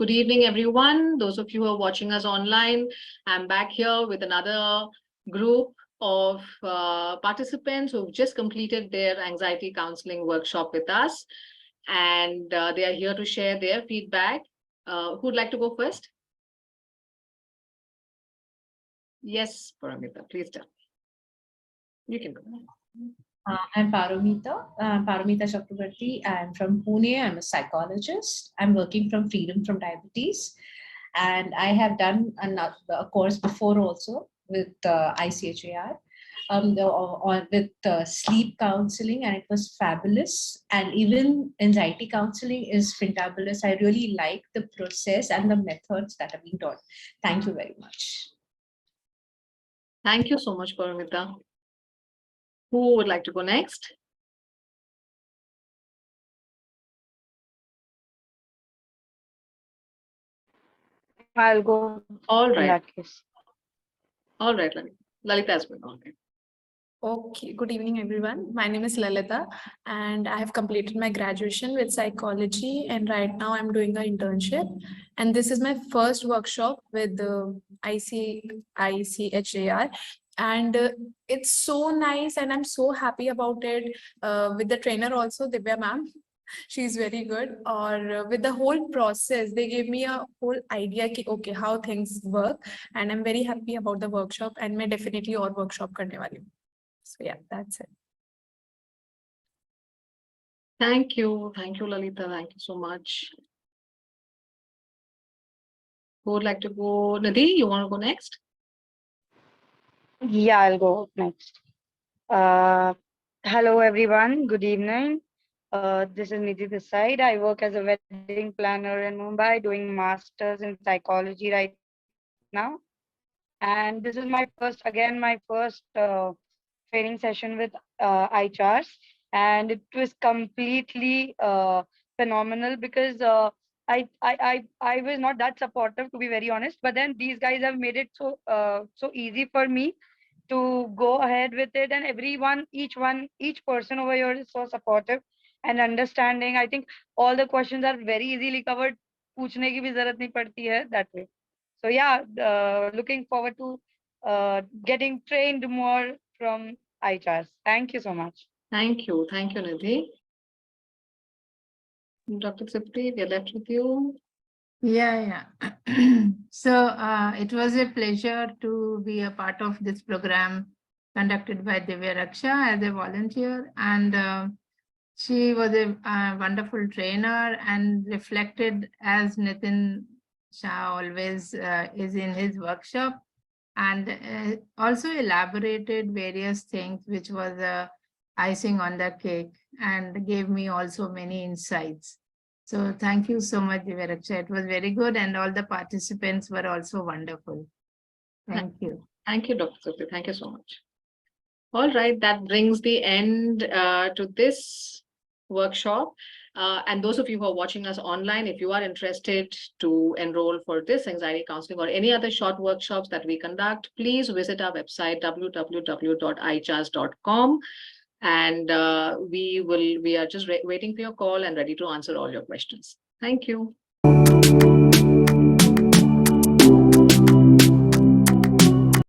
Good evening, everyone. Those of you who are watching us online, I'm back here with another group of participants who've just completed their anxiety counseling workshop with us. And they are here to share their feedback. Who'd like to go first? Yes, Paramita, please tell me. You can go. I'm Paramita Chakrabarti. I'm from Pune. I'm a psychologist. I'm working from Freedom from Diabetes. And I have done a course before also with ICHAR with sleep counseling, and it was fabulous. And even anxiety counseling is fantabulous. I really like the process and the methods that have been taught. Thank you very much. Thank you so much, Paramita. Who would like to go next? I'll go. All right. In that case. All right, Lalita has been on. Okay, good evening, everyone. My name is Lalita, and I have completed my graduation with psychology, and right now I'm doing an internship. And this is my first workshop with the ICHAR. And it's so nice, and I'm so happy about it. With the trainer also, Divya ma'am. She's very good. Or with the whole process, they gave me a whole idea ki, okay, how things work. And I'm very happy about the workshop, and मैं definitely और workshop करने वाली हूँ. So yeah, that's it. Thank you, Lalita. Thank you so much. Who would like to go? Nidhi, you want to go next? Yeah, I'll go next. Hello, everyone. Good evening. This is Nidhi this side. I work as a wedding planner in Mumbai, doing masters in psychology right now. And this is my first training session with ICHARS, and it was completely phenomenal because I was not that supportive, to be very honest. But then these guys have made it so easy for me to go ahead with it, and each person over here is so supportive and understanding. I think all the questions are very easily covered. पूछने की भी जरूरत नहीं पड़ती है that way. So yeah, looking forward to getting trained more from ICHARS. Thank you so much. Thank you, Nidhi. Dr. Tripti, we are left with you. Yeah. So it was a pleasure to be a part of this program conducted by Divya Raksha as a volunteer, and she was a wonderful trainer and reflected as Nitin Shah always is in his workshop, and also elaborated various things, which was icing on the cake, and gave me also many insights. So thank you so much, Divya Raksha. It was very good, and all the participants were also wonderful. Thank you. Thank you, Dr. Tripti. Thank you so much. All right, that brings the end to this workshop. And those of you who are watching us online, if you are interested to enroll for this anxiety counseling or any other short workshops that we conduct, please visit our website, www.ichars.com. And we are just waiting for your call and ready to answer all your questions. Thank you.